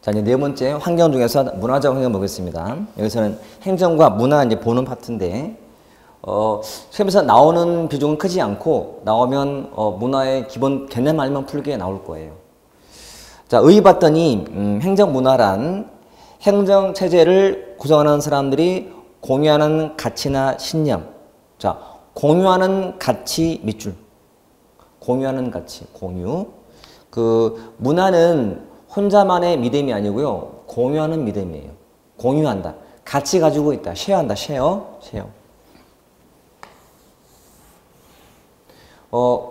자, 이제 네 번째 환경 중에서 문화적 환경 보겠습니다. 여기서는 행정과 문화 이제 보는 파트인데, 시험에서 나오는 비중은 크지 않고, 나오면, 문화의 기본 개념 알면 풀게 나올 거예요. 자, 의의 봤더니, 행정문화란 행정체제를 구성하는 사람들이 공유하는 가치나 신념. 자, 공유하는 가치 밑줄. 공유하는 가치, 공유. 문화는 혼자만의 믿음이 아니고요. 공유하는 믿음이에요. 공유한다. 같이 가지고 있다. 쉐어한다. 쉐어.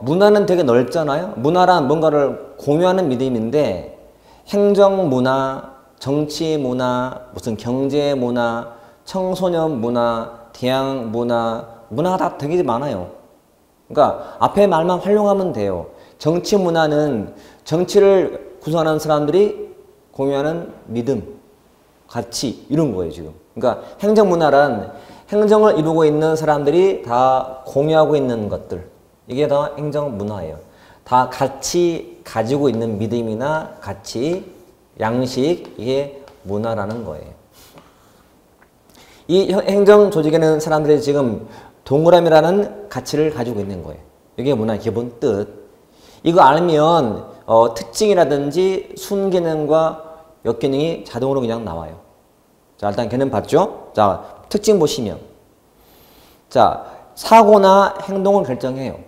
문화는 되게 넓잖아요. 문화란 뭔가를 공유하는 믿음인데 행정문화, 정치문화, 무슨 경제문화, 청소년문화, 대학문화, 문화가 다 되게 많아요. 그러니까 앞에 말만 활용하면 돼요. 정치문화는 정치를 구성하는 사람들이 공유하는 믿음, 가치 이런 거예요 지금. 그러니까 행정문화란 행정을 이루고 있는 사람들이 다 공유하고 있는 것들. 이게 다 행정문화예요. 다 같이 가지고 있는 믿음이나 가치, 양식, 이게 문화라는 거예요. 이 행정 조직에는 사람들이 지금 동그라미라는 가치를 가지고 있는 거예요. 이게 문화의 기본 뜻. 이거 알면 특징이라든지 순기능과 역기능이 자동으로 그냥 나와요. 자, 일단 개념 봤죠? 자, 특징 보시면. 자, 사고나 행동을 결정해요.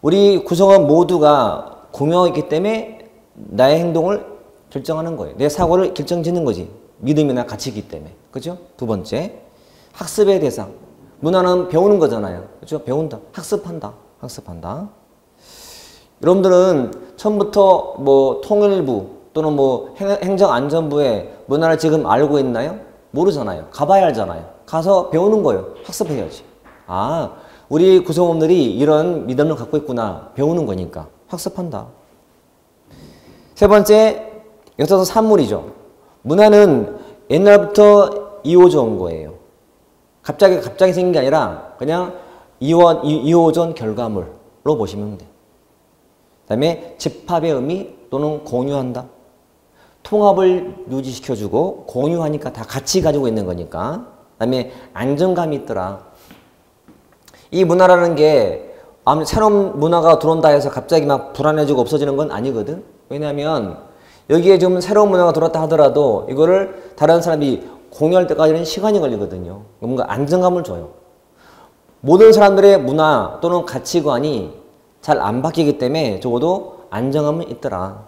우리 구성원 모두가 공유하고 있기 때문에 나의 행동을 결정하는 거예요. 내 사고를 결정짓는 거지. 믿음이나 가치이기 때문에. 그죠? 두 번째, 학습의 대상. 문화는 배우는 거잖아요. 그죠? 배운다. 학습한다. 여러분들은 처음부터 뭐 통일부 또는 뭐 행정안전부의 문화를 지금 알고 있나요? 모르잖아요. 가봐야 알잖아요. 가서 배우는 거예요. 학습해야지. 아, 우리 구성원들이 이런 믿음을 갖고 있구나. 배우는 거니까. 학습한다. 세 번째, 여기서 산물이죠. 문화는 옛날부터 이어져 온 거예요. 갑자기 생긴 게 아니라 그냥 이어져 온 결과물로 보시면 돼요. 그 다음에 집합의 의미 또는 공유한다. 통합을 유지시켜주고 공유하니까 다 같이 가지고 있는 거니까. 그 다음에 안정감이 있더라. 이 문화라는 게 새로운 문화가 들어온다 해서 갑자기 막 불안해지고 없어지는 건 아니거든. 왜냐하면 여기에 좀 새로운 문화가 들어왔다 하더라도 이거를 다른 사람이 공유할 때까지는 시간이 걸리거든요. 뭔가 안정감을 줘요. 모든 사람들의 문화 또는 가치관이 잘 안 바뀌기 때문에 적어도 안정감은 있더라.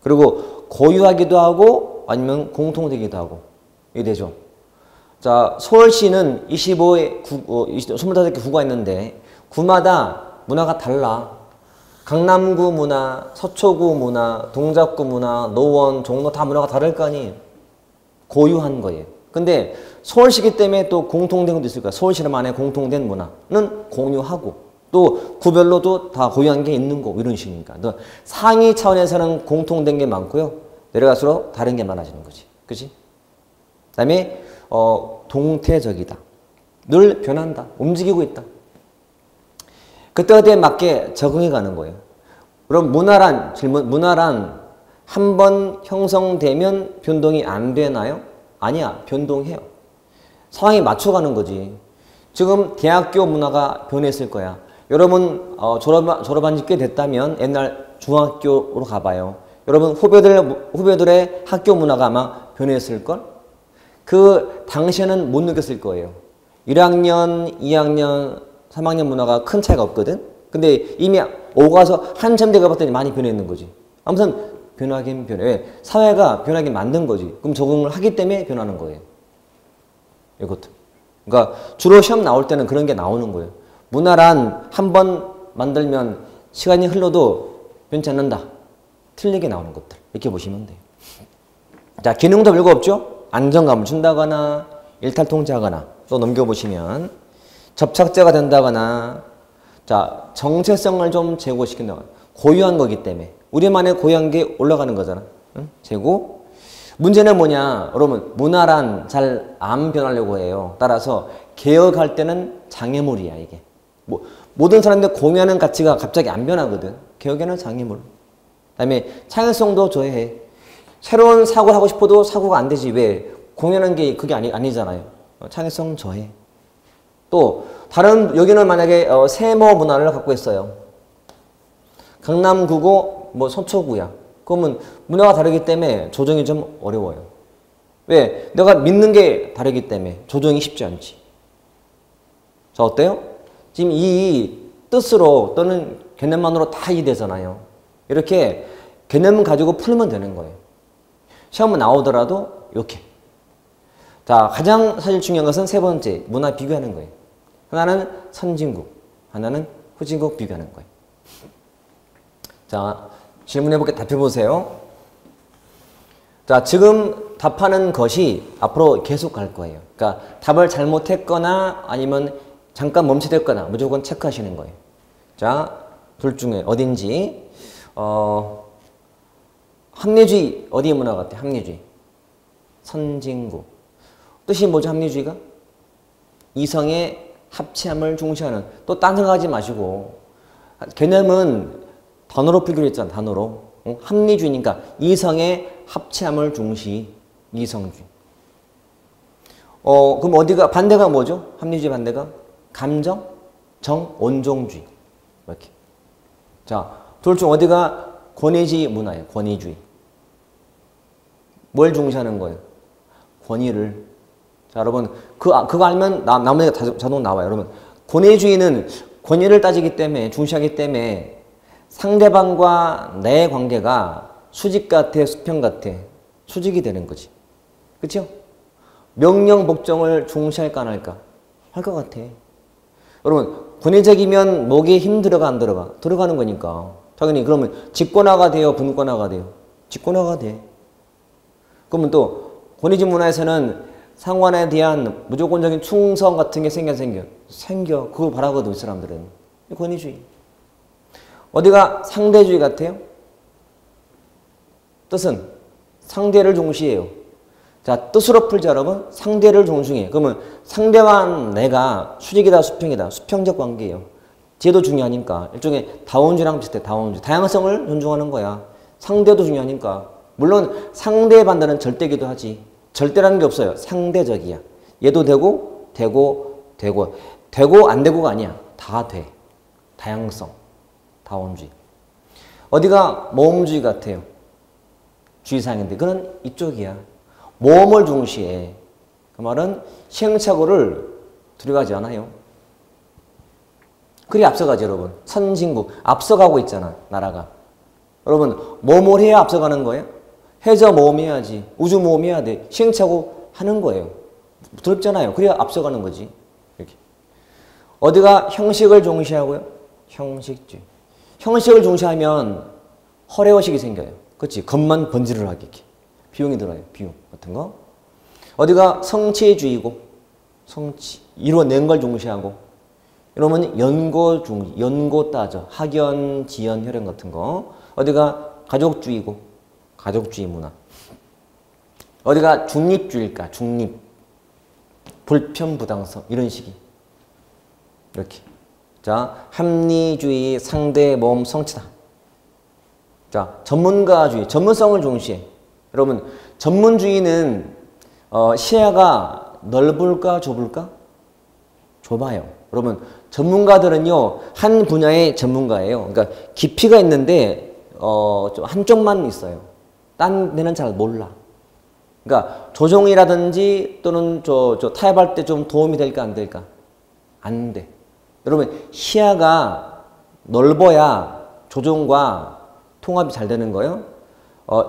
그리고 고유하기도 하고 아니면 공통되기도 하고 이게 되죠. 자, 서울시는 25개 구가 있는데 구마다 문화가 달라. 강남구 문화, 서초구 문화, 동작구 문화, 노원, 종로 다 문화가 다를 거 아니에요. 고유한 거예요. 근데 서울시기 때문에 또 공통된 것도 있을 거야. 서울시만의 공통된 문화는 공유하고 또 구별로도 다 고유한 게 있는 거고 이런 식이니까. 상위 차원에서는 공통된 게 많고요. 내려갈수록 다른 게 많아지는 거지. 그치? 그 다음에 동태적이다. 늘 변한다. 움직이고 있다. 그때그때 맞게 적응해 가는 거예요. 그럼 문화란 한 번 형성되면 변동이 안 되나요? 아니야. 변동해요. 상황에 맞춰가는 거지. 지금 대학교 문화가 변했을 거야. 여러분 졸업한 지 꽤 됐다면 옛날 중학교로 가봐요. 여러분 후배들의 학교 문화가 아마 변했을걸? 그 당시에는 못 느꼈을 거예요. 1학년, 2학년, 3학년 문화가 큰 차이가 없거든? 근데 이미 오가서 한참 돼가 봤더니 많이 변했는 거지. 아무튼 변하긴 변해. 왜? 사회가 변하게 만든 거지. 그럼 적응을 하기 때문에 변하는 거예요. 이것도. 그러니까 주로 시험 나올 때는 그런 게 나오는 거예요. 문화란 한 번 만들면 시간이 흘러도 변치 않는다. 틀리게 나오는 것들. 이렇게 보시면 돼요. 자, 기능도 별거 없죠? 안정감을 준다거나 일탈통제하거나 또 넘겨보시면 접착제가 된다거나 자, 정체성을 좀 제고시킨다거나 고유한 거기 때문에 우리만의 고유한 게 올라가는 거잖아. 응? 제고. 문제는 뭐냐? 여러분, 문화란 잘 안 변하려고 해요. 따라서 개혁할 때는 장애물이야, 이게. 모든 사람들 공유하는 가치가 갑자기 안 변하거든. 개혁에는 장애물. 그 다음에 창의성도 저해해. 새로운 사고를 하고 싶어도 사고가 안 되지. 왜? 공연한 게 그게 아니잖아요. 창의성 저해. 또 다른 여기는 만약에 세모 문화를 갖고 있어요. 강남구고 뭐 서초구야. 그러면 문화가 다르기 때문에 조정이 좀 어려워요. 왜? 내가 믿는 게 다르기 때문에 조정이 쉽지 않지. 자, 어때요? 지금 이 뜻으로 또는 개념만으로 다 이해되잖아요. 이렇게 개념을 가지고 풀면 되는 거예요. 시험은 나오더라도 이렇게. 자, 가장 사실 중요한 것은 세 번째, 문화 비교하는 거예요. 하나는 선진국, 하나는 후진국 비교하는 거예요. 자, 질문해볼게 답해보세요. 자, 지금 답하는 것이 앞으로 계속 갈 거예요. 그러니까 답을 잘못했거나 아니면 잠깐 멈칫했거나 무조건 체크하시는 거예요. 자, 둘 중에 어딘지 합리주의 어디의 문화 같아? 합리주의. 선진국. 뜻이 뭐죠? 합리주의가? 이성의 합치함을 중시하는. 또 딴 생각하지 마시고 개념은 단어로 풀기로 했잖아. 단어로. 합리주의니까 이성의 합치함을 중시. 이성주의. 그럼 어디가 반대가 뭐죠? 합리주의 반대가? 감정, 정, 온종주의. 이렇게. 자, 둘 중 어디가 권위주의 문화예요? 권위주의. 뭘 중시하는 거예요? 권위를. 자, 여러분, 그거 알면 나머지가 자동 나와요. 여러분, 권위주의는 권위를 따지기 때문에, 중시하기 때문에 상대방과 내 관계가 수직 같아, 수평 같아. 수직이 되는 거지. 그쵸? 명령, 복종을 중시할까 안 할까? 할 것 같아. 여러분, 권위적이면 목에 힘 들어가 안 들어가? 들어가는 거니까. 당연히 그러면 직권화가 돼요? 분권화가 돼요? 직권화가 돼. 그러면 또 권위주의 문화에서는 상관에 대한 무조건적인 충성 같은 게 생겨. 그걸 바라거든, 이 사람들은. 권위주의. 어디가 상대주의 같아요? 뜻은 상대를 중시해요. 자, 뜻으로 풀자, 여러분. 상대를 존중해. 그러면 상대와 내가 수직이다, 수평이다. 수평적 관계예요. 제도 중요하니까. 일종의 다원주의랑 비슷해, 다원주의. 다양성을 존중하는 거야. 상대도 중요하니까. 물론 상대의 반대는 절대기도 하지. 절대라는 게 없어요. 상대적이야. 얘도 되고 안 되고가 아니야. 다 돼. 다양성. 다원주의. 어디가 모험주의 같아요? 주의사항인데 그건 이쪽이야. 모험을 중시해. 그 말은 시행착오를 두려워하지 않아요. 그리 앞서가죠, 여러분. 선진국. 앞서가고 있잖아, 나라가. 여러분, 모험을 해야 앞서가는 거예요? 해저 모험해야지. 우주 모험해야 돼. 시행착오 하는 거예요. 두렵잖아요. 그래야 앞서가는 거지. 이렇게. 어디가 형식을 중시하고요? 형식주의. 형식을 중시하면 허례의식이 생겨요. 그렇지? 겉만 번지를 하게. 비용이 들어요. 비용 같은 거. 어디가 성취주의고 성취. 이루어낸 걸 중시하고. 이러면 연고 따져. 학연, 지연, 혈연 같은 거. 어디가 가족주의고 가족주의 문화. 어디가 중립주의일까? 중립. 불편부당성. 이런 식이. 이렇게. 자, 합리주의, 상대, 모험, 성취다. 자, 전문가주의. 전문성을 중시해. 여러분, 전문주의는 시야가 넓을까 좁을까? 좁아요. 여러분, 전문가들은요, 한 분야의 전문가예요. 그러니까 깊이가 있는데 좀 한쪽만 있어요. 딴 데는 잘 몰라. 그러니까 조종이라든지 또는 타협할 때 좀 도움이 될까 안 될까? 안 돼. 여러분, 시야가 넓어야 조종과 통합이 잘 되는 거예요.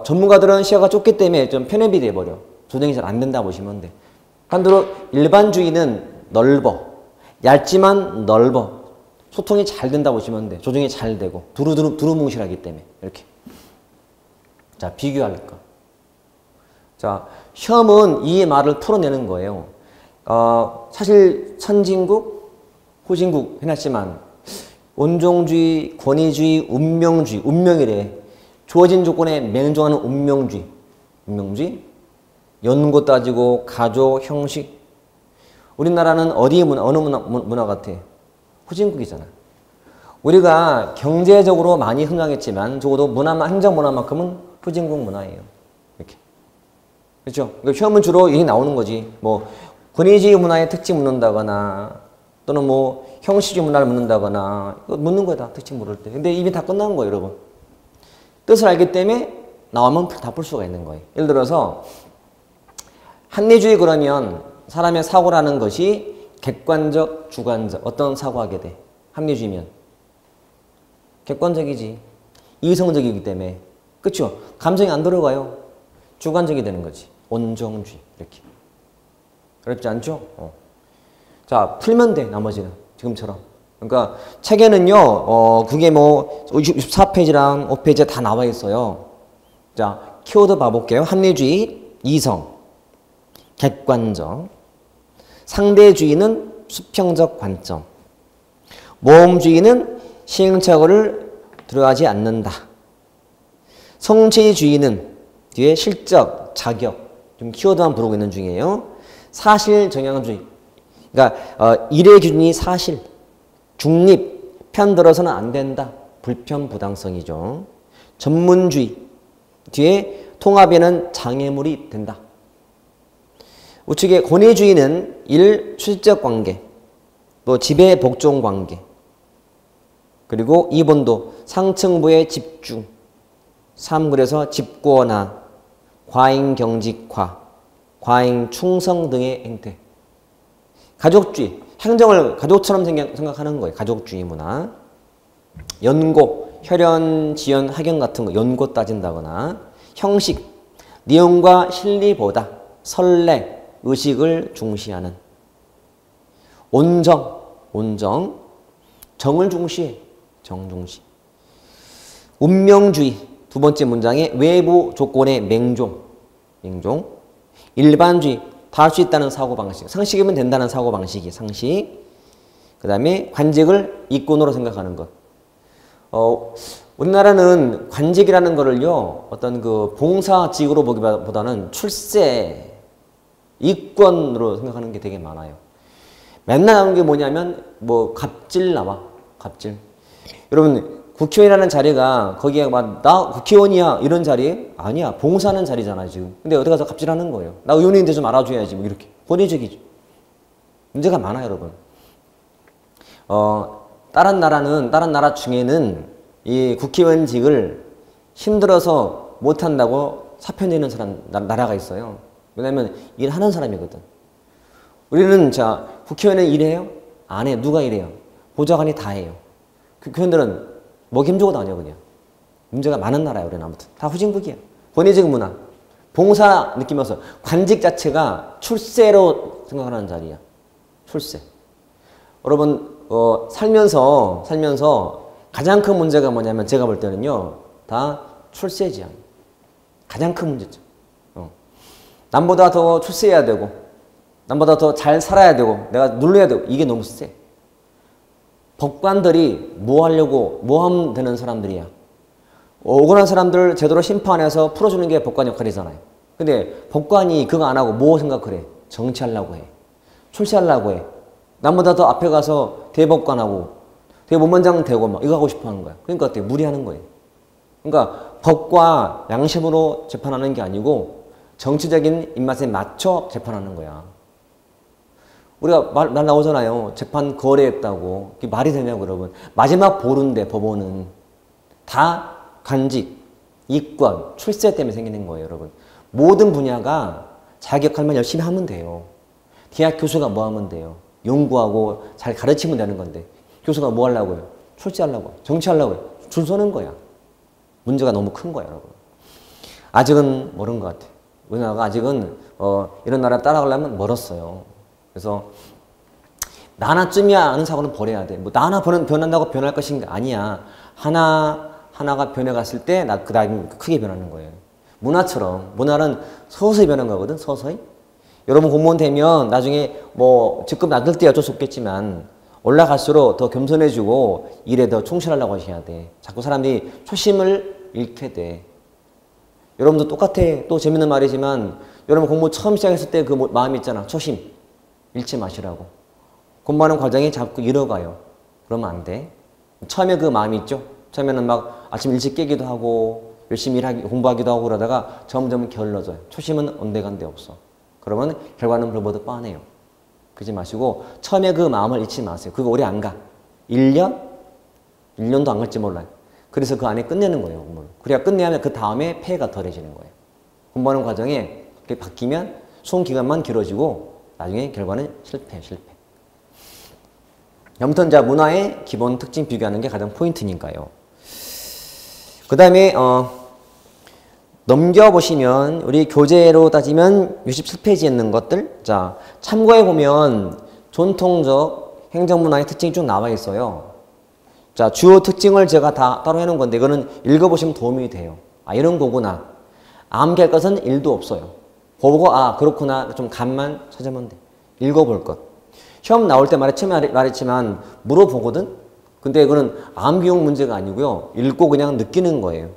전문가들은 시야가 좁기 때문에 좀 편협이 돼버려. 조정이 잘 안 된다 보시면 돼. 반대로 일반주의는 넓어. 얇지만 넓어. 소통이 잘 된다 보시면 돼. 조정이 잘 되고 두루뭉실하기 때문에 이렇게. 자, 비교할 거. 자, 시험은 이 말을 풀어내는 거예요. 사실 선진국, 후진국 해놨지만 온종주의, 권위주의, 운명주의, 운명이래. 주어진 조건에 맹종하는 운명주의. 운명주의. 연고 따지고 가족, 형식. 우리나라는 어디 어느 문화 같아? 후진국이잖아. 우리가 경제적으로 많이 흥황했지만 적어도 행정 문화만큼은 후진국 문화예요. 이렇게. 그렇죠? 그러니까 시험은 주로 이게 나오는 거지. 뭐 권위주의 문화의 특징 묻는다거나 또는 뭐 형식주의 문화를 묻는다거나 이거 묻는 거야 다 특징 물을 때. 근데 이미 다 끝난 거예요, 여러분. 뜻을 알기 때문에 나오면 다 풀 수가 있는 거예요. 예를 들어서 합리주의 그러면 사람의 사고라는 것이 객관적, 주관적 어떤 사고하게 돼? 합리주의면 객관적이지. 이성적이기 때문에. 그렇죠? 감정이 안 들어가요. 주관적이 되는 거지. 온정주의 이렇게. 어렵지 않죠? 자, 풀면 돼 나머지는 지금처럼. 그러니까 책에는요 그게 뭐 64페이지랑 5페이지에 다 나와 있어요. 자, 키워드 봐볼게요. 합리주의, 이성, 객관적, 상대주의는 수평적 관점, 모험주의는 시행착오를 들어가지 않는다. 성취주의는 뒤에 실적, 자격, 좀 키워드만 부르고 있는 중이에요. 사실 정량주의, 그러니까 일의 기준이 사실, 중립, 편들어서는 안 된다. 불편부당성이죠. 전문주의, 뒤에 통합에는 장애물이 된다. 우측에 권위주의는 일, 실적 관계, 또 지배 복종 관계, 그리고 2번도 상층부의 집중, 3 그래서 집권화, 과잉 경직화, 과잉 충성 등의 행태. 가족주의, 행정을 가족처럼 생각하는 거예요. 가족주의 문화. 연고, 혈연, 지연, 학연 같은 거 연고 따진다거나. 형식, 내용과 실리보다 선례, 의식을 중시하는. 온정, 정을 중시해. 정 중시. 운명주의, 두 번째 문장에 외부 조건의 맹종. 일반주의, 다 할 수 있다는 사고방식. 상식이면 된다는 사고방식이 상식. 그 다음에 관직을 이권으로 생각하는 것. 우리나라는 관직이라는 거를요, 어떤 그 봉사직으로 보기보다는 출세, 이권으로 생각하는 게 되게 많아요. 맨날 나오는 게 뭐냐면, 뭐, 갑질 나와. 갑질. 여러분, 국회의원이라는 자리가 거기에 막 나 국회의원이야 이런 자리 아니야. 봉사하는 자리잖아 지금. 근데 어디 가서 갑질하는 거예요. 나 의원인데 좀 알아줘야지 뭐 이렇게. 권위적이죠. 문제가 많아요 여러분. 다른 나라 중에는 이 국회의원직을 힘들어서 못한다고 사표 내는 나라가 있어요. 왜냐면 일하는 사람이거든. 우리는 자 국회의원은 일해요? 안 해. 누가 일해요? 보좌관이 다 해요. 국회의원들은 먹임 주고 다녀 그냥. 문제가 많은 나라예요. 우리는 아무튼. 다 후진국이야. 권위적 문화. 봉사 느끼면서 관직 자체가 출세로 생각하는 자리야. 출세. 여러분 살면서 가장 큰 문제가 뭐냐면 제가 볼 때는요. 다 출세지야. 가장 큰 문제죠. 남보다 더 출세해야 되고 남보다 더 잘 살아야 되고 내가 눌러야 되고 이게 너무 세. 법관들이 뭐 하려고 뭐 하면 되는 사람들이야. 억울한 사람들 제대로 심판해서 풀어주는 게 법관 역할이잖아요. 근데 법관이 그거 안 하고 뭐 생각을 해? 정치하려고 해. 출세하려고 해. 남보다 더 앞에 가서 대법관하고 대법원장 되고 막 이거 하고 싶어 하는 거야. 그러니까 어때? 무리하는 거예요. 그러니까 법과 양심으로 재판하는 게 아니고 정치적인 입맛에 맞춰 재판하는 거야. 우리가 말 나오잖아요. 재판 거래했다고. 그게 말이 되냐고 여러분. 마지막 보루인데 법원은 다 관직, 이권, 출세 때문에 생기는 거예요 여러분. 모든 분야가 자기 역할만 열심히 하면 돼요. 대학 교수가 뭐 하면 돼요? 연구하고 잘 가르치면 되는 건데 교수가 뭐 하려고요? 출세하려고, 정치하려고 줄 서는 거야. 문제가 너무 큰 거야 여러분. 아직은 모르는 것 같아요. 우리나라가 아직은 이런 나라 따라가려면 멀었어요. 그래서 나나쯤이야 아는 사고는 버려야 돼. 뭐 나나 변한다고 변할 것인 게 아니야. 하나가 변해갔을 때 그 다음에 크게 변하는 거예요. 문화처럼 문화는 서서히 변한 거거든. 서서히. 여러분 공무원 되면 나중에 뭐 직급 낮을 때 어쩔 수 없겠지만 올라갈수록 더 겸손해지고 일에 더 충실하려고 하셔야 돼. 자꾸 사람들이 초심을 잃게 돼. 여러분도 똑같아. 또 재밌는 말이지만 여러분 공부 처음 시작했을 때 그 마음이 있잖아. 초심. 잃지 마시라고. 공부하는 과정이 자꾸 잃어가요. 그러면 안 돼. 처음에 그 마음이 있죠. 처음에는 막 아침 일찍 깨기도 하고 열심히 공부하기도 하고 그러다가 점점 게을러져요. 초심은 온데간데 없어. 그러면 결과는 별보다 뻔해요. 그러지 마시고 처음에 그 마음을 잊지 마세요. 그거 오래 안 가. 1년? 1년도 안 갈지 몰라요. 그래서 그 안에 끝내는 거예요. 공부를. 그래야 끝내면 그 다음에 폐해가 덜해지는 거예요. 공부하는 과정에 그게 바뀌면 수험 기간만 길어지고 나중에 결과는 실패. 아무튼 자 문화의 기본 특징 비교하는 게 가장 포인트니까요. 그 다음에 넘겨보시면 우리 교재로 따지면 67페이지에 있는 것들 자 참고해 보면 전통적 행정문화의 특징이 쭉 나와 있어요. 자 주요 특징을 제가 다 따로 해놓은 건데 이거는 읽어보시면 도움이 돼요. 아 이런 거구나. 암기할 것은 1도 없어요. 보고 아 그렇구나 좀 감만 찾으면 돼. 읽어볼 것. 시험 나올 때 처음에 말했지만 물어보거든. 근데 이거는 암기용 문제가 아니고요. 읽고 그냥 느끼는 거예요.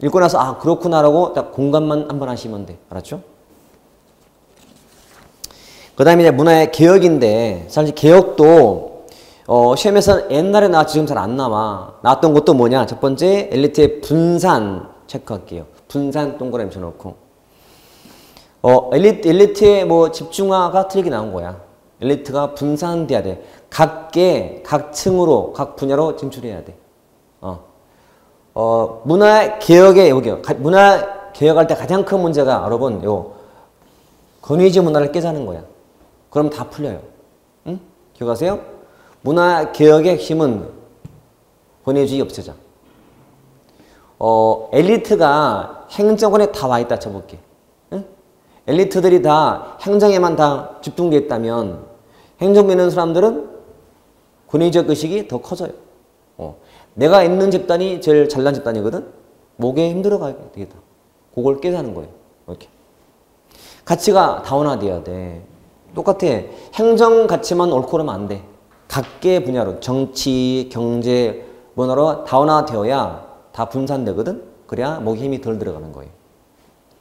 읽고 나서 아 그렇구나라고 딱 공감만 한번 하시면 돼. 알았죠? 그 다음에 이제 문화의 개혁인데 사실 개혁도 시험에서 옛날에 나왔지 지금 잘 안 나와. 나왔던 것도 뭐냐? 첫 번째 엘리트의 분산 체크할게요. 분산 동그라미 쳐놓고 엘리트의 뭐 집중화가 틀리게 나온 거야. 엘리트가 분산돼야 돼. 각 층으로 각 분야로 진출해야 돼. 문화 개혁의 여기요. 문화 개혁할 때 가장 큰 문제가 여러분 요 권위주의 문화를 깨자는 거야. 그럼 다 풀려요. 응? 기억하세요? 문화 개혁의 핵심은 권위주의 없애자. 엘리트가 행정권에 다 와 있다 쳐볼게. 응? 엘리트들이 다 행정에만 다 집중되어 있다면 행정부 있는 사람들은 권위적 의식이 더 커져요. 내가 있는 집단이 제일 잘난 집단이거든? 목에 힘들어가야 되겠다. 그걸 깨자는 거예요. 이렇게. 가치가 다원화돼야 돼. 똑같아. 행정 가치만 옳고 그러면 안 돼. 각계 분야로 정치, 경제, 문화로 다원화되어야 다 분산되거든? 그래야 목에 힘이 덜 들어가는 거예요.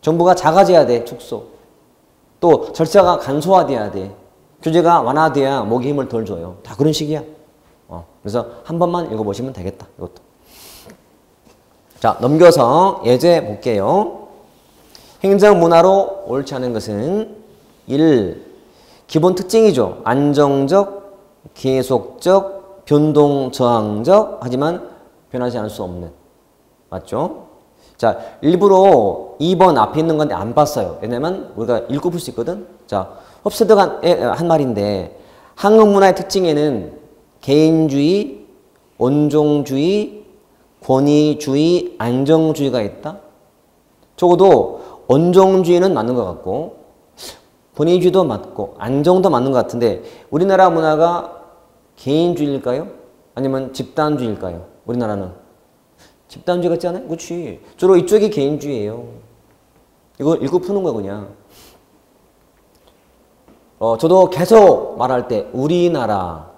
정부가 작아져야 돼. 축소. 또 절차가 간소화돼야 돼. 규제가 완화돼야 목에 힘을 덜 줘요. 다 그런 식이야. 그래서 한 번만 읽어보시면 되겠다. 이것도. 자, 넘겨서 예제 볼게요. 행정문화로 옳지 않은 것은 1. 기본 특징이죠. 안정적, 계속적, 변동저항적, 하지만 변하지 않을 수 없는. 맞죠? 자, 일부러 2번 앞에 있는 건데 안 봤어요. 왜냐면 우리가 읽고 풀 수 있거든. 자, 홉스드가 한 말인데 한국문화의 특징에는 개인주의, 온종주의, 권위주의, 안정주의가 있다. 적어도 온종주의는 맞는 것 같고 권위주의도 맞고 안정도 맞는 것 같은데 우리나라 문화가 개인주의일까요? 아니면 집단주의일까요? 우리나라는 집단주의 같지 않아요? 그렇지. 주로 이쪽이 개인주의예요. 이거 읽고 푸는 거야 그냥. 저도 계속 말할 때 우리나라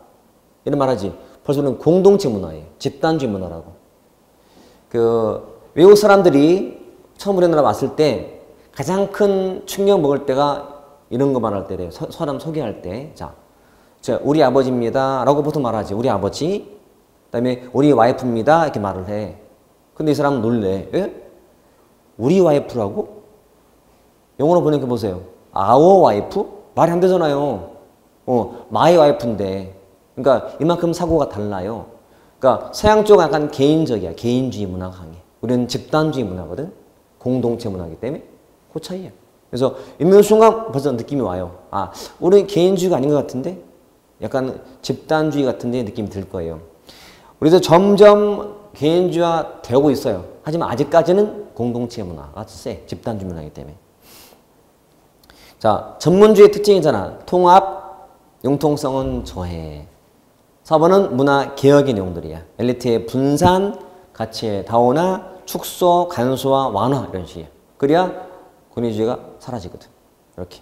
이런 말하지. 벌써는 공동체 문화예요. 집단주의 문화라고. 외국 사람들이 처음 우리나라 왔을 때 가장 큰 충격 먹을 때가 이런 거 말할 때래요. 사람 소개할 때. 자, 우리 아버지입니다. 라고 보통 말하지. 우리 아버지. 그 다음에 우리 와이프입니다. 이렇게 말을 해. 근데 이 사람은 놀래. 에? 우리 와이프라고? 영어로 번역해 보세요. our 와이프? 말이 안 되잖아요. my 와이프인데. 그러니까 이만큼 사고가 달라요. 그러니까 서양 쪽은 약간 개인적이야. 개인주의 문화가 강해. 우리는 집단주의 문화거든. 공동체 문화이기 때문에 그 차이야. 그래서 읽는 순간 벌써 느낌이 와요. 아, 우리 개인주의가 아닌 것 같은데? 약간 집단주의 같은데 느낌이 들 거예요. 그래서 점점 개인주의화 되고 있어요. 하지만 아직까지는 공동체 문화가 세. 집단주의 문화이기 때문에. 자, 전문주의 특징이잖아. 통합, 융통성은 저해. 4번은 문화 개혁의 내용들이야. 엘리트의 분산, 가치의 다원화, 축소, 간소화, 완화 이런 식이야. 그래야 권위주의가 사라지거든. 이렇게.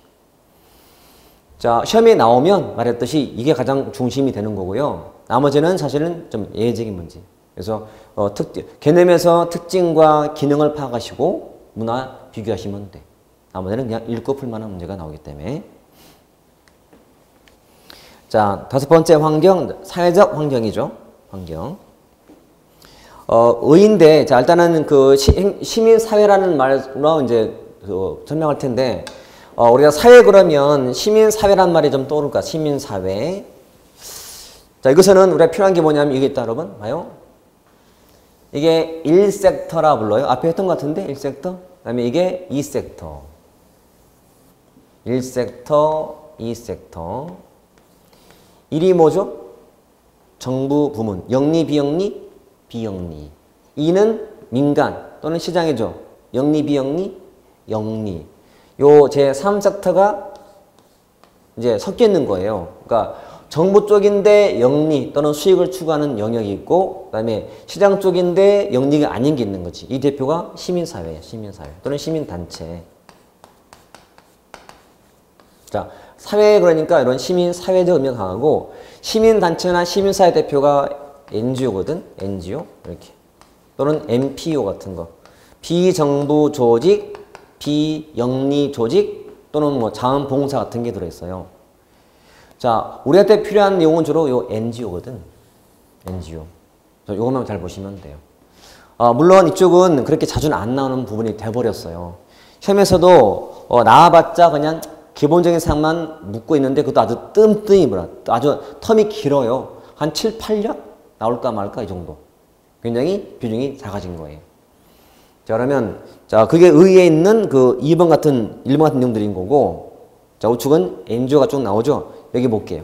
자, 시험에 나오면 말했듯이 이게 가장 중심이 되는 거고요. 나머지는 사실은 좀 예외적인 문제. 그래서 개념에서 특징과 기능을 파악하시고 문화 비교하시면 돼. 나머지는 그냥 읽고 풀 만한 문제가 나오기 때문에. 자, 5번째 환경, 사회적 환경이죠. 환경. 의인데, 자, 일단은 그 시민사회라는 말로 이제 설명할 텐데, 우리가 사회 그러면 시민사회란 말이 좀 떠오를 거야. 시민사회. 자, 이것은 우리가 필요한 게 뭐냐면 이게 있다, 여러분. 봐요. 이게 1섹터라 불러요. 앞에 했던 것 같은데, 1섹터. 그 다음에 이게 2섹터. 1섹터, 2섹터. 1이 뭐죠? 정부 부문. 영리, 비영리, 비영리. 2는 민간 또는 시장이죠. 영리, 비영리, 영리. 요 제 3섹터가 이제 섞여 있는 거예요. 그러니까 정부 쪽인데 영리 또는 수익을 추구하는 영역이 있고, 그 다음에 시장 쪽인데 영리가 아닌 게 있는 거지. 이 대표가 시민사회예요. 시민사회 또는 시민단체. 자, 사회 그러니까 이런 시민사회적 의미가 강하고, 시민단체나 시민사회 대표가 NGO거든. NGO 이렇게 또는 NPO 같은 거. 비정부 조직, 비영리 조직 또는 뭐 자원봉사 같은 게 들어있어요. 자, 우리한테 필요한 내용은 주로 요 NGO거든. NGO. 요것만 잘 보시면 돼요. 물론 이쪽은 그렇게 자주는 안 나오는 부분이 돼버렸어요. 시험에서도 나와봤자 그냥 기본적인 사항만 묻고 있는데, 그것도 아주 뜸뜸이 뭐라, 아주 텀이 길어요. 한 7, 8년 나올까 말까 이 정도. 굉장히 비중이 작아진 거예요. 자, 그러면 자, 그게 의에 있는 그 2번 같은 1번 같은 내용들인 거고, 자, 우측은 NGO가 쭉 나오죠. 여기 볼게요.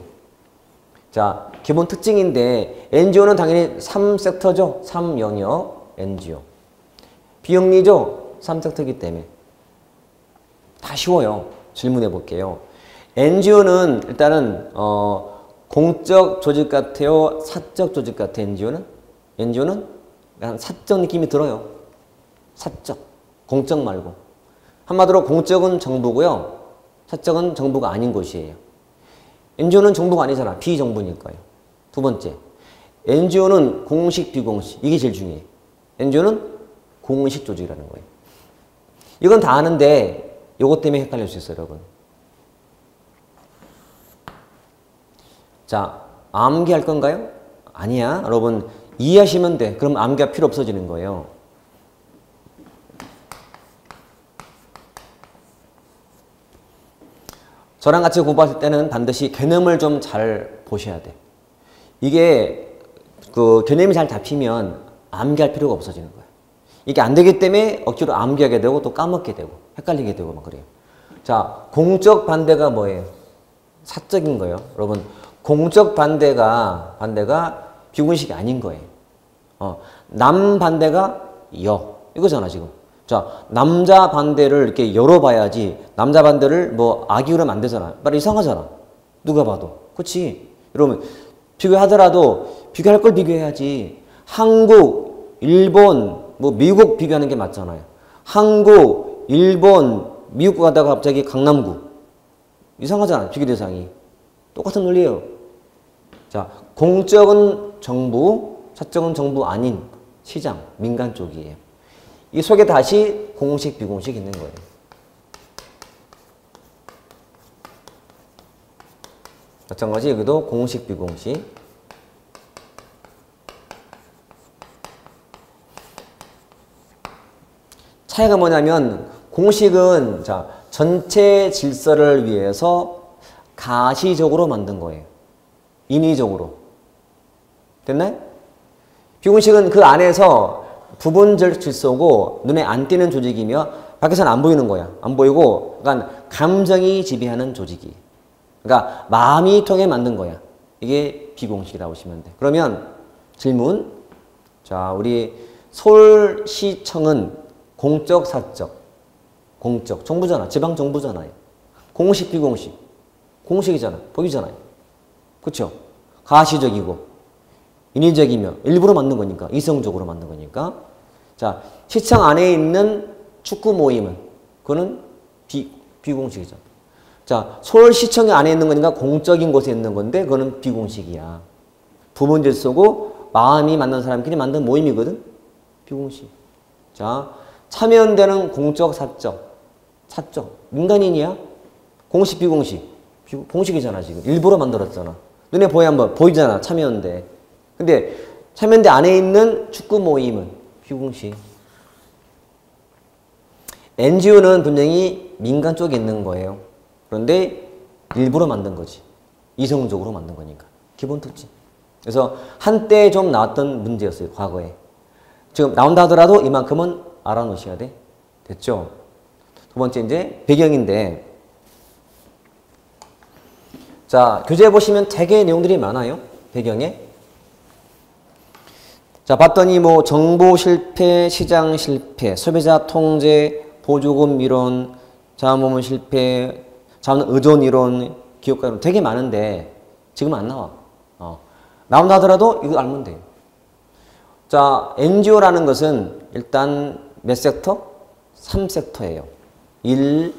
자, 기본 특징인데 NGO는 당연히 3섹터죠. 3영역 NGO. 비영리죠. 3섹터이기 때문에 다 쉬워요. 질문해 볼게요. NGO는 일단은 공적 조직 같아요? 사적 조직 같아요? NGO는 약간 사적 느낌이 들어요. 사적. 공적 말고. 한마디로 공적은 정부고요. 사적은 정부가 아닌 곳이에요. NGO는 정부가 아니잖아. 비정부니까요. 두 번째. NGO는 공식, 비공식. 이게 제일 중요해요. NGO는 공식 조직이라는 거예요. 이건 다 아는데 요것 때문에 헷갈릴 수 있어요, 여러분. 자, 암기할 건가요? 아니야. 여러분, 이해하시면 돼. 그럼 암기가 필요 없어지는 거예요. 저랑 같이 공부할 때는 반드시 개념을 좀 잘 보셔야 돼. 이게 그 개념이 잘 잡히면 암기할 필요가 없어지는 거예요. 이게 안 되기 때문에 억지로 암기하게 되고 또 까먹게 되고 헷갈리게 되고 막 그래요. 자, 공적 반대가 뭐예요? 사적인 거예요. 여러분, 공적 반대가 비공식이 아닌 거예요. 남 반대가 여 이거잖아 지금. 자, 남자 반대를 이렇게 열어봐야지 남자 반대를 뭐 악의로 안 되잖아. 말이 이상하잖아. 누가 봐도. 그렇지? 여러분, 비교하더라도 비교할 걸 비교해야지. 한국, 일본, 뭐 미국 비교하는 게 맞잖아요. 한국, 일본, 미국 가다가 갑자기 강남구. 이상하잖아. 비교 대상이. 똑같은 논리예요. 자, 공적은 정부, 사적은 정부 아닌 시장, 민간 쪽이에요. 이 속에 다시 공식, 비공식 있는 거예요. 마찬가지 여기도 공식, 비공식. 차이가 뭐냐면 공식은 자, 전체 질서를 위해서 가시적으로 만든 거예요. 인위적으로. 됐나요? 비공식은 그 안에서 부분적 질서고 눈에 안 띄는 조직이며 밖에서는 안 보이는 거야. 안 보이고 약간 감정이 지배하는 조직이. 그러니까 마음이 통해 만든 거야. 이게 비공식이라고 보시면 돼. 그러면 질문. 자, 우리 서울시청은 공적, 사적. 공적. 정부잖아. 지방정부잖아요. 공식, 비공식. 공식이잖아. 보이잖아요. 그렇죠? 가시적이고 인위적이며 일부러 만든 거니까. 이성적으로 만든 거니까. 자, 시청 안에 있는 축구 모임은 그거는 비공식이죠. 자, 서울시청이 안에 있는 거니까 공적인 곳에 있는 건데 그거는 비공식이야. 부분 질서고 마음이 맞는 사람끼리 만든 모임이거든. 비공식. 자, 참여연대는 공적, 사적. 사적. 민간인이야? 공식, 비공식. 공식이잖아 지금. 일부러 만들었잖아. 눈에 보여 한번 보이잖아 참여연대. 근데 참여연대 안에 있는 축구 모임은 비공식. NGO는 분명히 민간 쪽에 있는 거예요. 그런데 일부러 만든 거지. 이성적으로 만든 거니까. 기본 특징. 그래서 한때 좀 나왔던 문제였어요. 과거에. 지금 나온다 하더라도 이만큼은 알아놓으셔야 돼. 됐죠? 두 번째 이제 배경인데, 자, 교재 보시면 되게 내용들이 많아요. 배경에. 자, 봤더니 뭐 정보 실패, 시장 실패, 소비자 통제, 보조금 이론, 자원모면 실패, 자원 의존 이론, 기업가 이론 되게 많은데 지금은 안 나와. 나온다 하더라도 이거 알면 돼요. 자, NGO라는 것은 일단 몇 섹터? 3섹터예요. 1,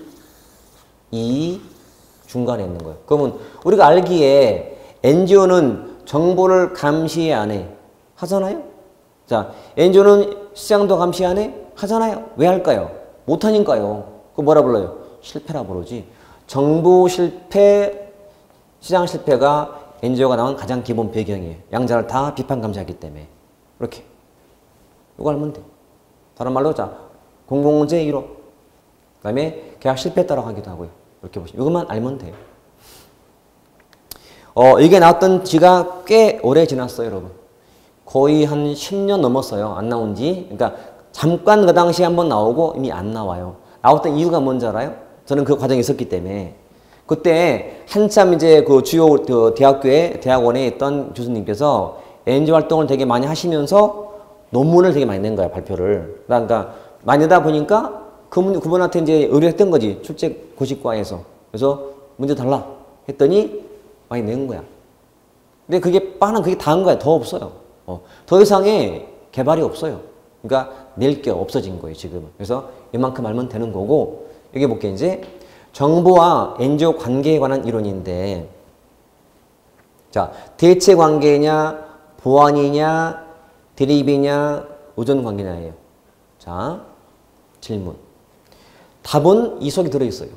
2, 중간에 있는 거예요. 그러면 우리가 알기에 NGO는 정보를 감시 안 해. 하잖아요? 자, NGO는 시장도 감시 안 해? 하잖아요. 왜 할까요? 못하니까요. 그거 뭐라 불러요? 실패라 부르지. 정보 실패, 시장 실패가 NGO가 나온 가장 기본 배경이에요. 양자를 다 비판 감시하기 때문에. 이렇게. 이거 알면 돼. 다른 말로 자, 공공문제 1호. 그 다음에 계약 실패했다고 하기도 하고요. 이렇게 보시면. 이것만 알면 돼요. 이게 나왔던 지가 꽤 오래 지났어요, 여러분. 거의 한 10년 넘었어요. 안 나온 지. 그러니까 잠깐 그 당시에 한번 나오고 이미 안 나와요. 나왔던 이유가 뭔지 알아요? 저는 그 과정에 있었기 때문에. 그때 한참 이제 그 주요 대학원에 있던 교수님께서 NGO 활동을 되게 많이 하시면서 논문을 되게 많이 낸 거야, 발표를. 그러니까 많이 내다 보니까 그분한테 이제 의뢰했던 거지. 출제 고시과에서. 그래서 문제 달라 했더니 많이 낸 거야. 근데 그게 다한 거야. 더 없어요. 더 이상의 개발이 없어요. 그러니까 낼 게 없어진 거예요, 지금은. 그래서 이만큼 알면 되는 거고, 여기 볼게요, 이제. 정보와 NGO 관계에 관한 이론인데, 자, 대체 관계냐, 보완이냐, 대립이냐, 의존 관계냐예요. 자, 질문. 답은 이 속에 들어있어요.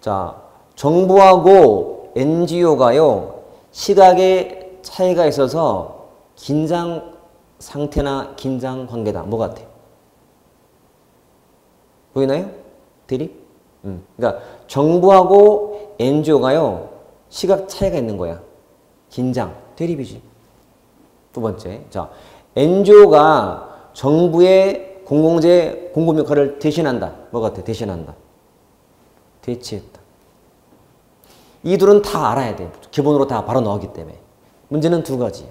자, 정부하고 NGO가요, 시각의 차이가 있어서 긴장 상태나 긴장 관계다. 뭐 같아? 보이나요? 대립? 그러니까 정부하고 NGO가요, 시각 차이가 있는 거야. 긴장, 대립이지. 두 번째. 자, NGO가 정부의 공공재 공급 역할을 대신한다. 뭐 같아? 대신한다. 대체했다. 이 둘은 다 알아야 돼. 기본으로 다 바로 나오기 때문에. 문제는 두 가지.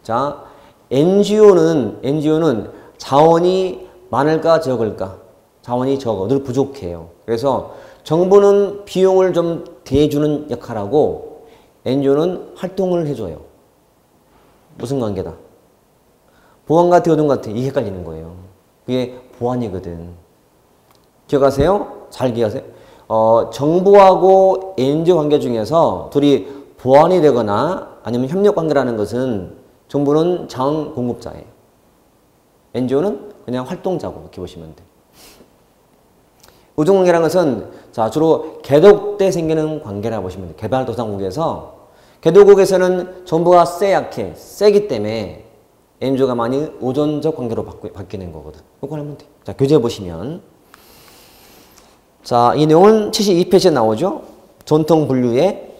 자, NGO는 자원이 많을까 적을까? 자원이 적어. 늘 부족해요. 그래서 정부는 비용을 좀 대주는 역할하고 NGO는 활동을 해줘요. 무슨 관계다? 보안 같아, 의존 같아? 이게 헷갈리는 거예요. 그게 보안이거든. 기억하세요? 잘 기억하세요? 정부하고 NGO 관계 중에서 둘이 보완이 되거나 아니면 협력 관계라는 것은 정부는 자원 공급자예요. NGO는 그냥 활동자고 이렇게 보시면 돼요. 의존 관계라는 것은 자, 주로 개독 때 생기는 관계라고 보시면 돼요. 개발도상국에서 개도국에서는 정부가 세기 때문에 NGO가 많이 의존적 관계로 바뀌는 거거든. 이거 하면 돼. 자, 교재 보시면 자, 이 내용은 72페이지에 나오죠. 전통 분류에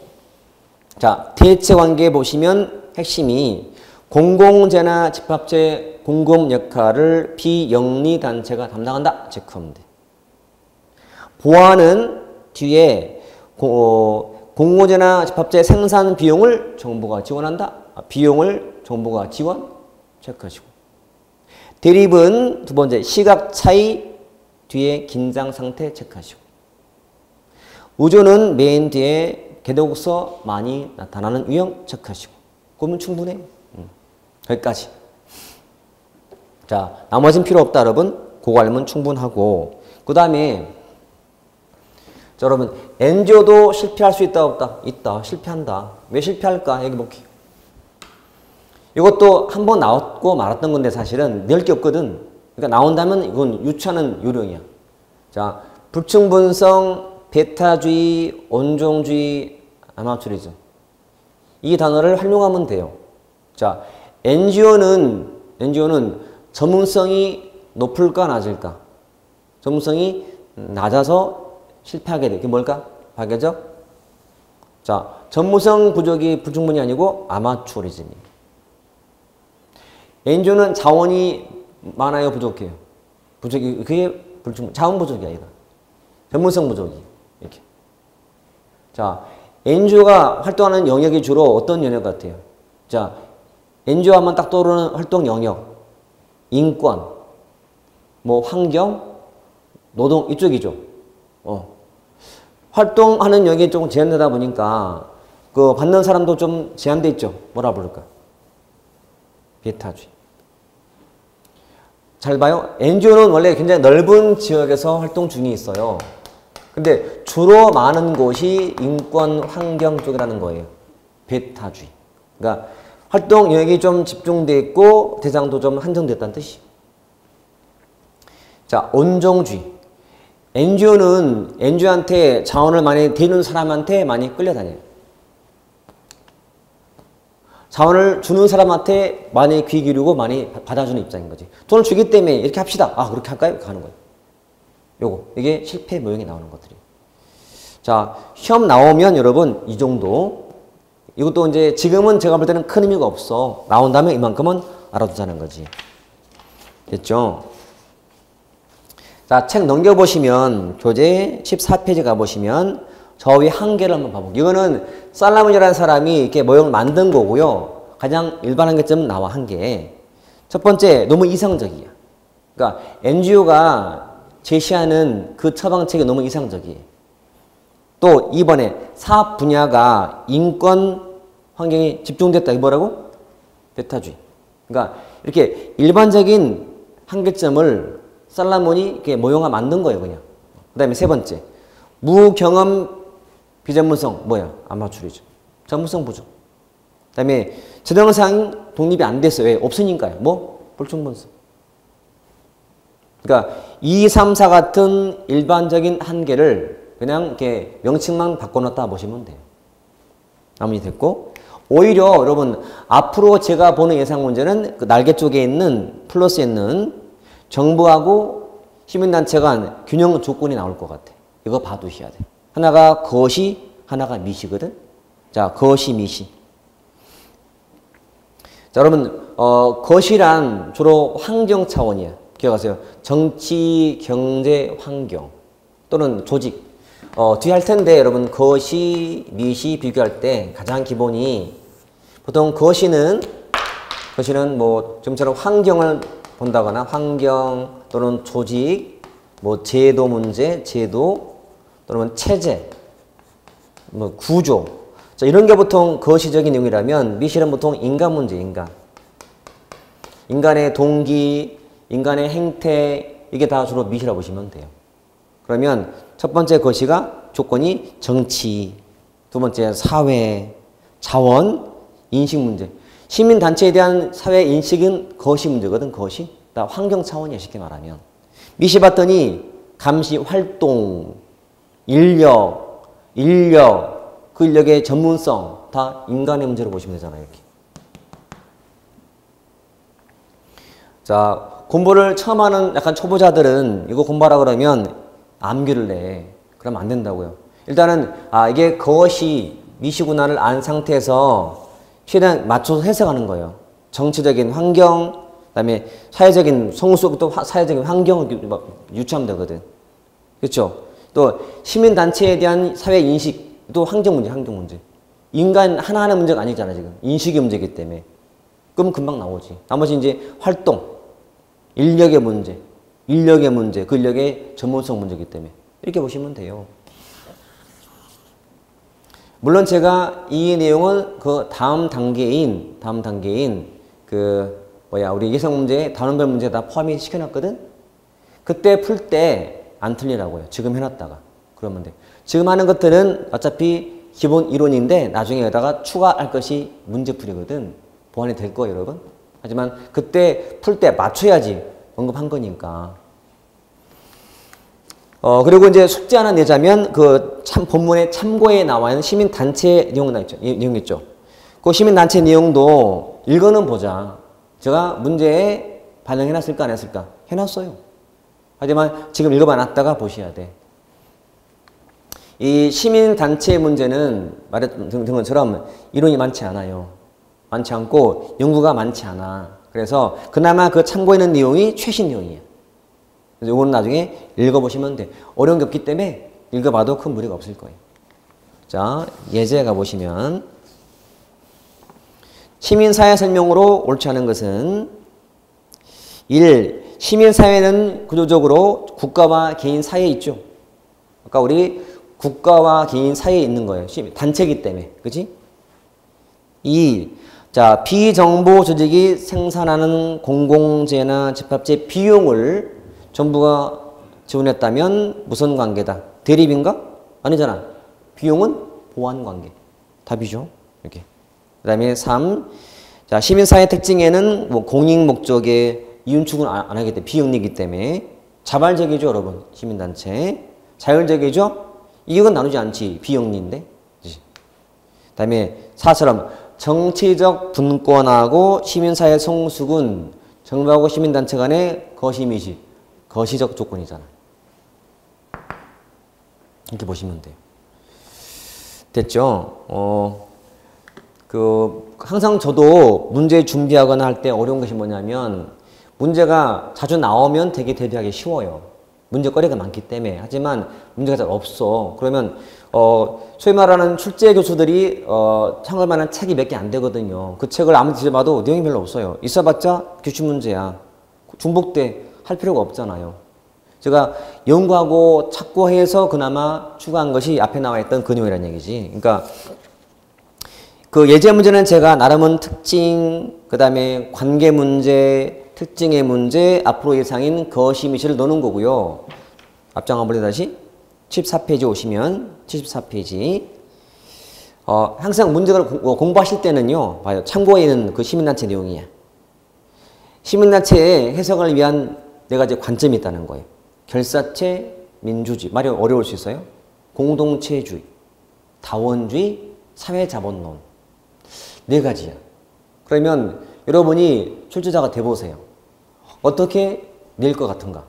자, 대체 관계 보시면 핵심이 공공재나 집합재 공급 역할을 비영리 단체가 담당한다. 체크하면 돼. 보완은 뒤에 공공재나 집합재 생산 비용을 정부가 지원한다. 비용을 정부가 지원 체크하시고. 대립은 두 번째 시각 차이 뒤에 긴장 상태 체크하시고. 의존은 맨 뒤에 개독서 많이 나타나는 유형 체크하시고. 그러면 충분해. 여기까지. 자, 나머지는 필요 없다, 여러분. 그거 알면 충분하고. 그 다음에 자, 여러분, NGO도 실패할 수 있다, 없다? 있다. 실패한다. 왜 실패할까? 여기 볼게요. 이것도 한번 나왔고 말았던 건데 사실은 낼 게 없거든. 그러니까 나온다면 이건 유추하는 요령이야. 자, 불충분성, 배타주의, 온종주의, 아마추리즘. 이 단어를 활용하면 돼요. 자, NGO는 전문성이 높을까 낮을까? 전문성이 낮아서 실패하게 돼. 그게 뭘까? 파괴적? 자, 전문성 부족이 불충분이 아니고 아마추어리즘이. NGO는 자원이 많아요, 부족해요? 부족이, 그게 자원 부족이 아니다. 전문성 부족이. 이렇게. 자, NGO가 활동하는 영역이 주로 어떤 영역 같아요? 자, NGO 하면 딱 떠오르는 활동 영역. 인권, 뭐 환경, 노동 이쪽이죠. 활동하는 영역이 조금 제한되다 보니까 그 받는 사람도 좀 제한돼 있죠. 뭐라 부를까? 배타주의. 잘 봐요. NGO는 원래 굉장히 넓은 지역에서 활동 중이 있어요. 근데 주로 많은 곳이 인권, 환경 쪽이라는 거예요. 배타주의. 그러니까 활동 영역이 좀 집중돼 있고 대상도 좀 한정됐다는 뜻이. 자, 온종주의. NGO는 NGO한테 자원을 많이 대는 사람한테 많이 끌려다녀요. 자원을 주는 사람한테 많이 귀 기울이고 많이 받아주는 입장인 거지. 돈을 주기 때문에 이렇게 합시다. 아, 그렇게 할까요? 가는 거예요. 이게 실패 모형이 나오는 것들이에요. 자, 시험 나오면 여러분 이 정도. 이것도 이제 지금은 제가 볼 때는 큰 의미가 없어. 나온다면 이만큼은 알아두자는 거지. 됐죠? 자, 책 넘겨보시면 교재 14페이지 가보시면 저 위에 한계를 한번 봐볼게요. 이거는 살라문이라는 사람이 이렇게 모형을 만든 거고요. 가장 일반 한계점은 나와 한계. 첫 번째, 너무 이상적이야. 그러니까 NGO가 제시하는 그 처방책이 너무 이상적이에요. 또 이번에 사업 분야가 인권 환경에 집중됐다. 이거 뭐라고? 배타주의. 그러니까 이렇게 일반적인 한계점을 살라몬이 이렇게 모형화 만든 거예요, 그냥. 그 다음에 세 번째, 무경험 비전문성, 뭐야? 아마추어리즘. 전문성 부족. 그 다음에 재정상 독립이 안 됐어요. 왜? 없으니까요. 뭐? 불충분성. 그러니까 2, 3, 4 같은 일반적인 한계를 그냥 이렇게 명칭만 바꿔놨다 보시면 돼요. 나머지 됐고, 오히려 여러분 앞으로 제가 보는 예상 문제는 그 날개 쪽에 있는 플러스에 있는 정부하고 시민단체 간 균형 조건이 나올 것 같아. 이거 봐두셔야 돼. 하나가 거시, 하나가 미시거든. 자, 거시, 미시. 자, 여러분 거시란 주로 환경 차원이야. 기억하세요. 정치, 경제, 환경 또는 조직. 뒤에 할 텐데 여러분 거시, 미시 비교할 때 가장 기본이 보통 거시는 뭐 지금처럼 환경을 본다거나 환경 또는 조직, 뭐 제도 문제, 제도 또는 체제, 뭐 구조. 자, 이런 게 보통 거시적인 내용이라면 미시는 보통 인간 문제, 인간의 동기, 인간의 행태 이게 다 주로 미시라고 보시면 돼요. 그러면 첫 번째 거시가 조건이 정치, 두 번째 사회, 자원, 인식 문제. 시민단체에 대한 사회 인식은 거시 문제거든, 거시. 다 환경 차원이야, 쉽게 말하면. 미시 봤더니 감시 활동, 인력, 그 인력의 전문성 다 인간의 문제로 보시면 되잖아요, 이렇게. 자, 공부를 처음 하는 약간 초보자들은 이거 공부하라 그러면 암기를 내. 그러면 안 된다고요. 일단은 이게 거시, 미시구나를 안 상태에서 최대한 맞춰서 해석하는 거예요. 정치적인 환경, 그다음에 사회적인 성수, 또 사회적인 환경을 막 유추하면 되거든. 그렇죠? 또 시민단체에 대한 사회 인식, 또 환경 문제. 인간 하나하나 문제가 아니잖아, 지금. 인식의 문제이기 때문에. 그럼 금방 나오지. 나머지 이제 활동, 인력의 문제, 그 인력의 전문성 문제이기 때문에. 이렇게 보시면 돼요. 물론 제가 이 내용은 그 다음 단계인 우리 예상 문제, 단원별 문제 다 포함이 시켜놨거든? 그때 풀 때 안 틀리라고요. 지금 해놨다가. 그러면 돼. 지금 하는 것들은 어차피 기본 이론인데 나중에 여기다가 추가할 것이 문제풀이거든. 보완이 될 거예요, 여러분. 하지만 그때 풀 때 맞춰야지 언급한 거니까. 그리고 이제 숙제 하나 내자면 본문의 참고에 나와 있는 시민단체 내용 있죠. 그 시민단체 내용도 읽어는 보자. 제가 문제에 반영해놨을까 안 했을까? 해놨어요. 하지만 지금 읽어봐놨다가 보셔야 돼. 이 시민단체 문제는 말했던 것처럼 이론이 많지 않아요. 많지 않고 연구가 많지 않아. 그래서 그나마 그 참고있는 내용이 최신 내용이에요. 그래서 이거는 나중에 읽어보시면 돼. 어려운 게 없기 때문에 읽어봐도 큰 무리가 없을 거예요. 자, 예제 가보시면 시민사회 설명으로 옳지 않은 것은 1. 시민사회는 구조적으로 국가와 개인 사이에 있죠. 아까 우리 국가와 개인 사이에 있는 거예요. 단체이기 때문에. 그치? 2. 자, 비정보 조직이 생산하는 공공재나 집합재 비용을 정부가 지원했다면 무슨 관계다? 대립인가? 아니잖아. 비용은 보완 관계. 답이죠. 이렇게. 그 다음에 3. 자, 시민사회 특징에는 뭐 공익 목적의 이윤 추구는 안 하기 때문에 비영리이기 때문에 자발적이죠, 여러분. 시민단체. 자율적이죠? 이익은 나누지 않지. 비영리인데. 그 다음에 4처럼 정치적 분권하고 시민사회 성숙은 정부하고 시민단체 간의 거시미시. 거시적 조건이잖아. 이렇게 보시면 돼요. 됐죠? 항상 저도 문제 준비하거나 할 때 어려운 것이 뭐냐면 문제가 자주 나오면 되게 대비하기 쉬워요. 문제거리가 많기 때문에. 하지만 문제가 잘 없어. 그러면 소위 말하는 출제 교수들이 참고할 만한 책이 몇 개 안 되거든요. 그 책을 아무리 뒤져봐도 내용이 별로 없어요. 있어봤자 규칙문제야. 중복돼 할 필요가 없잖아요. 제가 연구하고 찾고 해서 그나마 추가한 것이 앞에 나와 있던 그 내용이라는 얘기지. 그러니까 그 예제 문제는 제가 나름은 특징, 그 다음에 관계 문제, 특징의 문제, 앞으로 예상인 거시미시를 넣는 거고요. 앞장 한번 다시 74페이지 오시면 74페이지 항상 문제를 공부하실 때는요. 봐요. 참고에 있는 그 시민단체 내용이야. 시민단체의 해석을 위한 네 가지 관점이 있다는 거예요. 결사체, 민주주의. 말이 어려울 수 있어요. 공동체주의, 다원주의, 사회자본론. 네 가지야. 그러면 여러분이 출제자가 돼보세요. 어떻게 낼 것 같은가?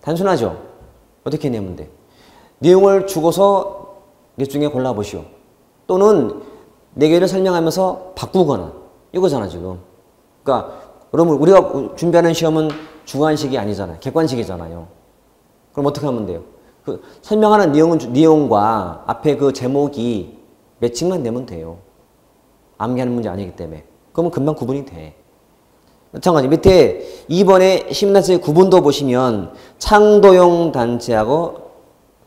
단순하죠? 어떻게 내면 돼? 내용을 주고서 넷 중에 골라보시오. 또는 네 개를 설명하면서 바꾸거나. 이거잖아, 지금. 그러니까 여러분 우리가 준비하는 시험은 주관식이 아니잖아요. 객관식이잖아요. 그럼 어떻게 하면 돼요? 그 설명하는 내용과 앞에 그 제목이 매칭만 되면 돼요. 암기하는 문제 아니기 때문에. 그러면 금방 구분이 돼. 마찬가지 밑에 2번에 시민단체 구분도 보시면 창도형 단체하고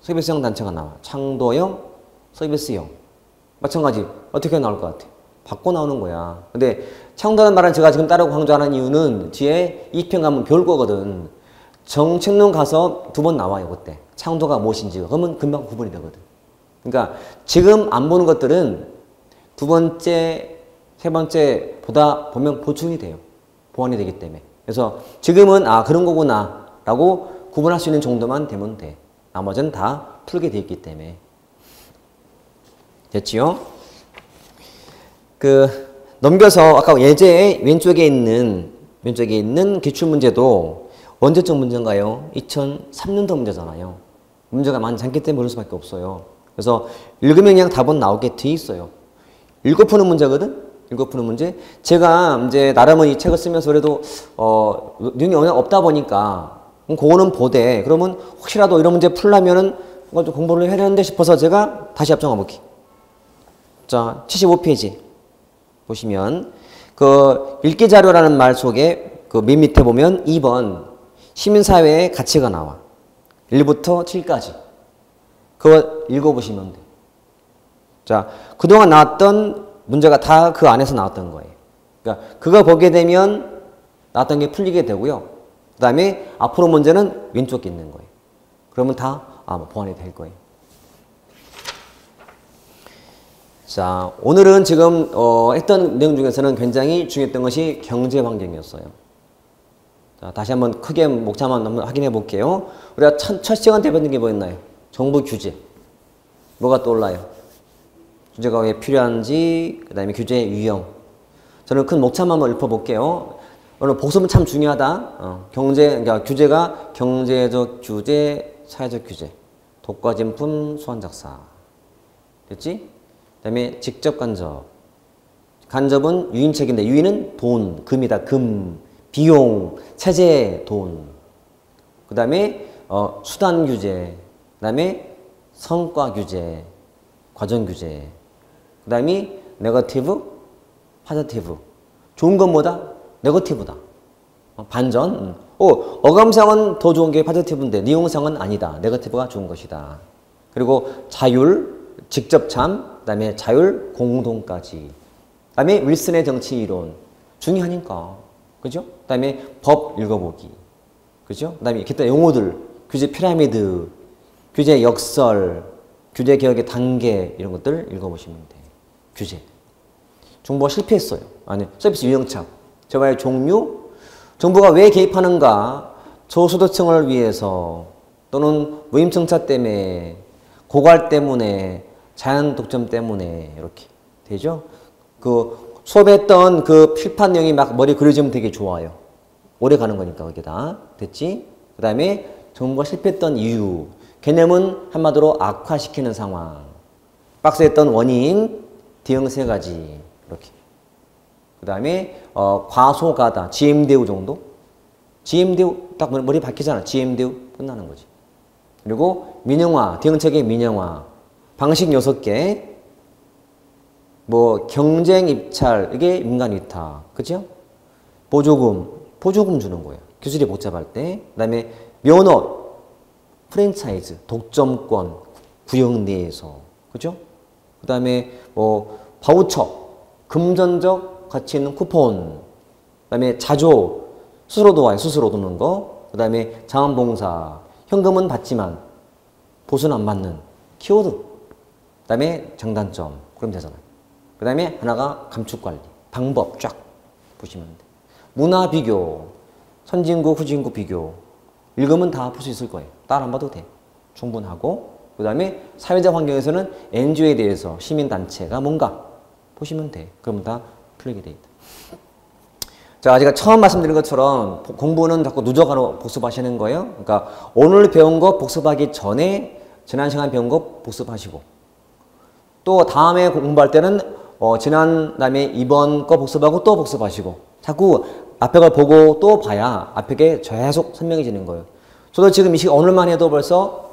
서비스형 단체가 나와. 창도형, 서비스형. 마찬가지 어떻게 나올 것 같아? 바꿔 나오는 거야. 근데 창도라는 말은 제가 지금 따르고 강조하는 이유는 뒤에 2편 가면 배울 거거든. 정책론 가서 2번 나와요. 그때. 창도가 무엇인지. 그러면 금방 구분이 되거든. 그러니까 지금 안 보는 것들은 두 번째, 세 번째 보다 보면 보충이 돼요. 보완이 되기 때문에. 그래서 지금은 아 그런 거구나 라고 구분할 수 있는 정도만 되면 돼. 나머지는 다 풀게 돼 있기 때문에. 됐지요? 넘겨서 아까 예제의 왼쪽에 있는 기출문제도 언제적 문제인가요? 2003년도 문제잖아요. 문제가 많지 않기 때문에 모를 수밖에 없어요. 그래서 읽으면 그냥 답은 나오게 돼 있어요. 읽어 푸는 문제거든? 읽어 푸는 문제. 제가 이제 나름은 이 책을 쓰면서 그래도 능력이 워낙 없다 보니까 그거는 보되 그러면 혹시라도 이런 문제 풀려면은 좀 공부를 해야 되는데 싶어서 제가 다시 앞장가 볼게. 자, 75페이지 보시면 그 읽기 자료라는 말 속에 그 맨 밑에 보면 2번 시민사회의 가치가 나와. 1부터 7까지. 그거 읽어보시면 돼. 자, 그동안 나왔던 문제가 다 그 안에서 나왔던 거예요. 그러니까 그거 보게 되면 나왔던 게 풀리게 되고요. 그 다음에 앞으로 문제는 왼쪽에 있는 거예요. 그러면 다 보완이 될 거예요. 자, 오늘은 지금 했던 내용 중에서는 굉장히 중요했던 것이 경제 환경이었어요. 자, 다시 한번 크게 목차만 한번 확인해 볼게요. 우리가 첫 시간 때 배웠던 게 뭐였나요? 정부 규제. 뭐가 떠올라요? 규제가 왜 필요한지, 그 다음에 규제의 유형. 저는 큰 목차만 한번 읊어볼게요. 오늘 복습은 참 중요하다. 그러니까 규제가 경제적 규제, 사회적 규제, 독과점품, 수완작사. 됐지? 그 다음에 직접 간접. 간접은 유인책인데 유인은 돈, 금이다. 금, 비용, 세제, 돈. 그 다음에 수단 규제. 그 다음에 성과 규제, 과정 규제. 그 다음에 네거티브, 파지티브. 좋은 건 뭐다? 네거티브다. 반전. 어감상은 더 좋은 게 파지티브인데 니용상은 아니다. 네거티브가 좋은 것이다. 그리고 자율, 직접참, 그 다음에 자율, 공동까지. 그 다음에 윌슨의 정치 이론. 중요하니까. 그죠? 그 다음에 법 읽어보기. 그죠? 그 다음에 기타 용어들. 규제 피라미드, 규제 역설, 규제 개혁의 단계 이런 것들 읽어보시면 돼. 규제. 정부가 실패했어요. 아니, 서비스 유형착. 재화의 종류. 정부가 왜 개입하는가? 저소득층을 위해서 또는 무임승차 때문에 고갈 때문에 자연 독점 때문에 이렇게 되죠. 그 수업했던 그 필판 내용이 막 머리 그려지면 되게 좋아요. 오래 가는 거니까 거기다. 됐지? 그 다음에 정부가 실패했던 이유. 개념은 한마디로 악화시키는 상황. 박스했던 원인, 대응 세 가지. 이렇게. 그 다음에 과소가다. GM대우 정도? GM대우 딱 머리 박히잖아. GM대우 끝나는 거지. 그리고 민영화, 대응체계 민영화. 방식 6개. 뭐 경쟁 입찰, 이게 민간 위탁. 그죠? 보조금 주는 거예요. 기술이 복잡할 때. 그 다음에 면허, 프랜차이즈, 독점권, 구역 내에서. 그죠? 그 다음에 뭐 바우처, 금전적 가치 있는 쿠폰. 그 다음에 자조, 스스로 도와요. 스스로 도는 거. 그 다음에 자원봉사, 현금은 받지만 보수는 안 받는 키워드. 그 다음에 장단점. 그럼 되잖아요. 그 다음에 하나가 감축관리. 방법 쫙 보시면 돼. 문화 비교, 선진국, 후진국 비교. 읽으면 다 풀 수 있을 거예요. 따라 안 봐도 돼. 충분하고. 그 다음에 사회적 환경에서는 NGO에 대해서 시민단체가 뭔가 보시면 돼. 그러면 다 풀리게 돼 있다. 자, 제가 처음 말씀드린 것처럼 공부는 자꾸 누적하러 복습하시는 거예요. 그러니까 오늘 배운 거 복습하기 전에 지난 시간 배운 거 복습하시고 또 다음에 공부할 때는 지난 다음에 이번 거 복습하고 또 복습하시고 자꾸 앞에 걸 보고 또 봐야 앞에 게 계속 선명해지는 거예요. 저도 지금 이 시간 오늘만 해도 벌써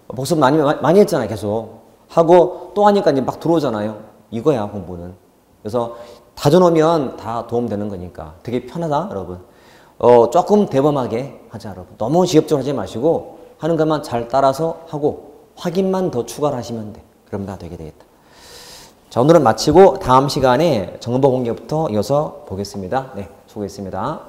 복습 많이 했잖아요. 계속 하고 또 하니까 이제 막 들어오잖아요. 이거야 공부는. 그래서 다져놓으면 다 도움되는 거니까 되게 편하다 여러분. 조금 대범하게 하자 여러분. 너무 지엽적으로 하지 마시고 하는 것만 잘 따라서 하고 확인만 더 추가를 하시면 돼. 그럼 다 되게 되겠다. 자, 오늘은 마치고 다음 시간에 정보 공개부터 이어서 보겠습니다. 네, 수고했습니다.